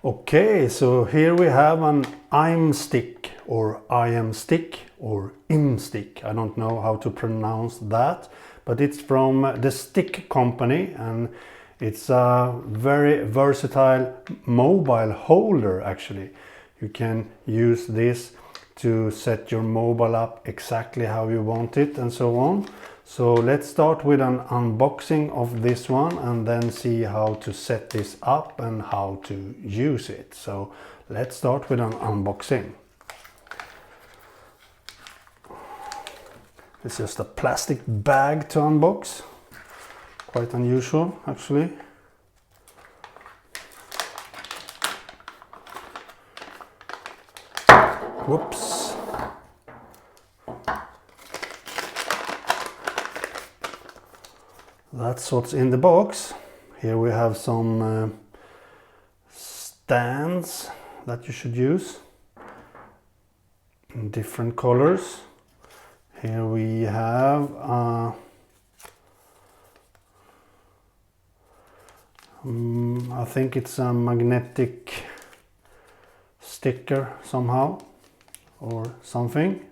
Okay, so here we have an IMStick or IMStick. I don't know how to pronounce that, but it's from the Stick company and it's a very versatile mobile holder actually. You can use this to set your mobile up exactly how you want it and so on. So let's start with an unboxing of this one and then see how to set this up and how to use it. So let's start with an unboxing. It's just a plastic bag to unbox. Quite unusual actually. Whoops. That's what's in the box. Here we have some stands that you should use in different colors. Here we have I think it's a magnetic sticker somehow or something.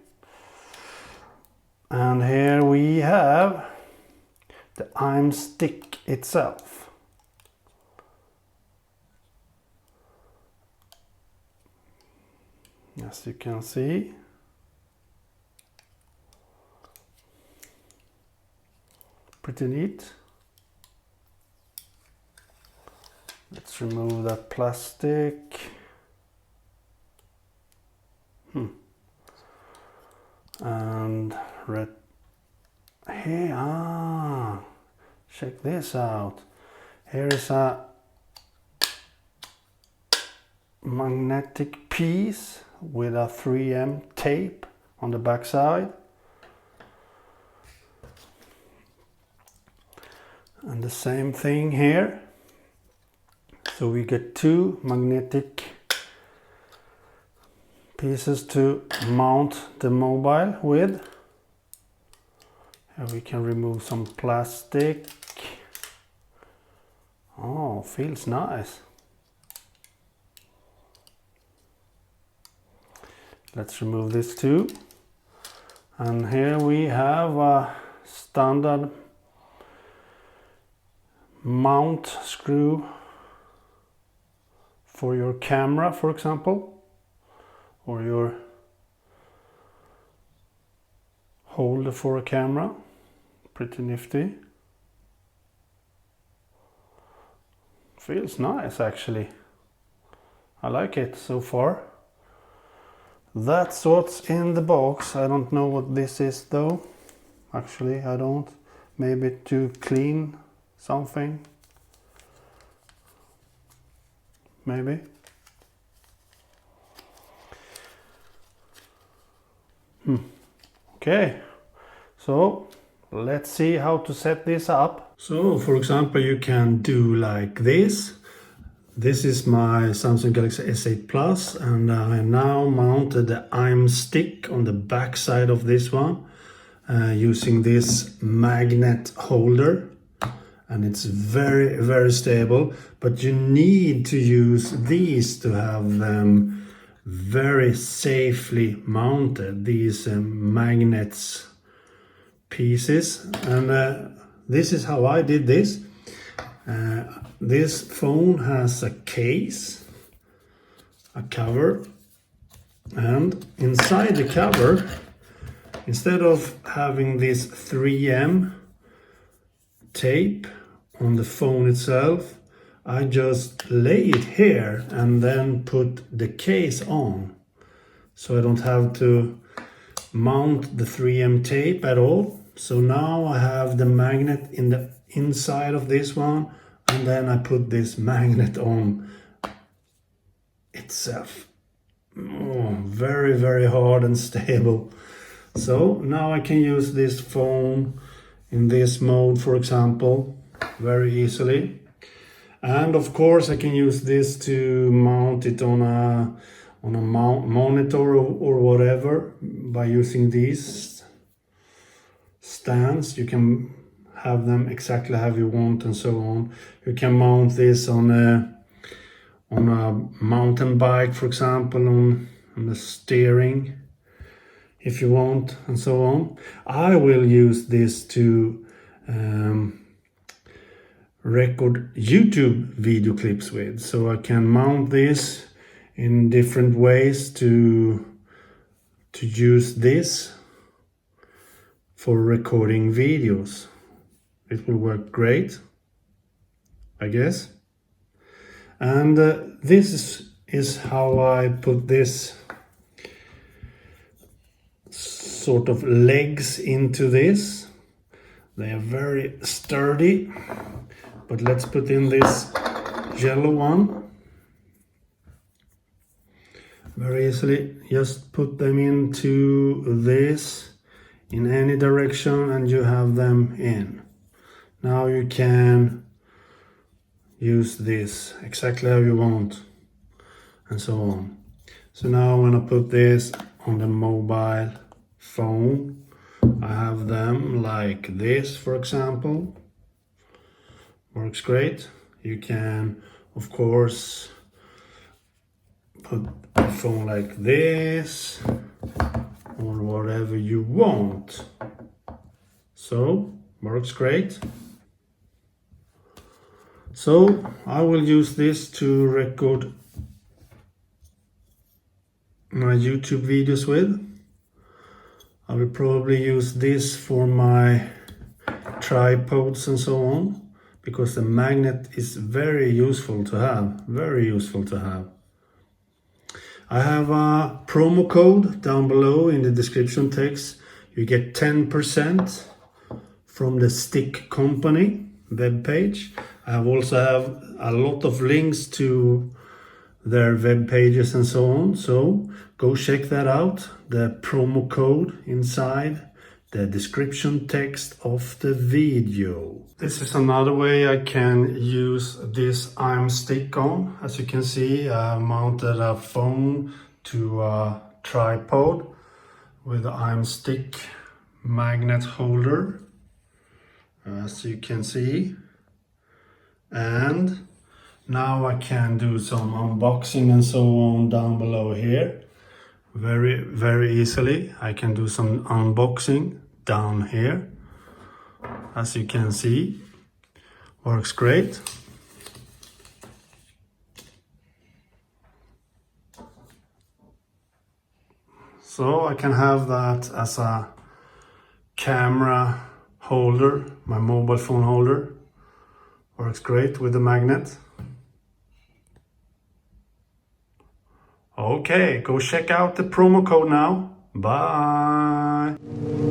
And here we have the IMStick itself. As you can see, pretty neat. Let's remove that plastic. And here, check this out. Here is a magnetic piece with a 3M tape on the back side. And the same thing here. So we get two magnetic pieces to mount the mobile with. Here we can remove some plastic. Oh, feels nice. Let's remove this too. And here we have a standard mount screw for your camera, for example, or your holder for a camera. Pretty nifty. Feels nice actually. I like it so far. That's what's in the box. I don't know what this is though. Actually, I don't. Maybe to clean something. Maybe. Okay, so let's see how to set this up. So for example, you can do like this. This is my Samsung Galaxy S8 Plus and I now mounted the IMStick on the back side of this one using this magnet holder. And it's very, very stable, but you need to use these to have them very safely mounted, these magnets pieces. And this is how I did this. This phone has a case, a cover, and inside the cover, instead of having this 3M tape on the phone itself, I just lay it here and then put the case on. So I don't have to mount the 3M tape at all. So now I have the magnet in the inside of this one and then I put this magnet on itself. Oh, very, very hard and stable. So now I can use this phone in this mode, for example, very easily. And of course I can use this to mount it on a monitor or whatever by using these stands. You can have them exactly how you want and so on. You can mount this on on a mountain bike, for example, on the steering, if you want, and so on. I will use this to record YouTube video clips with, so I can mount this in different ways to use this for recording videos. It will work great, I guess. And this is how I put this sort of legs into this. They are very sturdy, but let's put in this yellow one. Very easily, just put them into this in any direction and you have them in. Now you can use this exactly how you want and so on. So now when I put this on the mobile phone, I have them like this, for example. Works great. You can, of course, put the phone like this or whatever you want. So, works great. So, I will use this to record my YouTube videos with. I will probably use this for my tripods and so on, because the magnet is very useful to have, very useful to have. I have a promo code down below in the description text. You get 10% from the Stick Company webpage. I also have a lot of links to their web pages and so on. So go check that out. The promo code inside the description text of the video. This is another way I can use this IMStick on. As you can see, I mounted a phone to a tripod with the IMStick magnet holder, as you can see. And now I can do some unboxing and so on down below here. Very easily. I can do some unboxing down here. As you can see, works great. So I can have that as a camera holder, my mobile phone holder. Works great with the magnet. Okay, go check out the promo code now. Bye!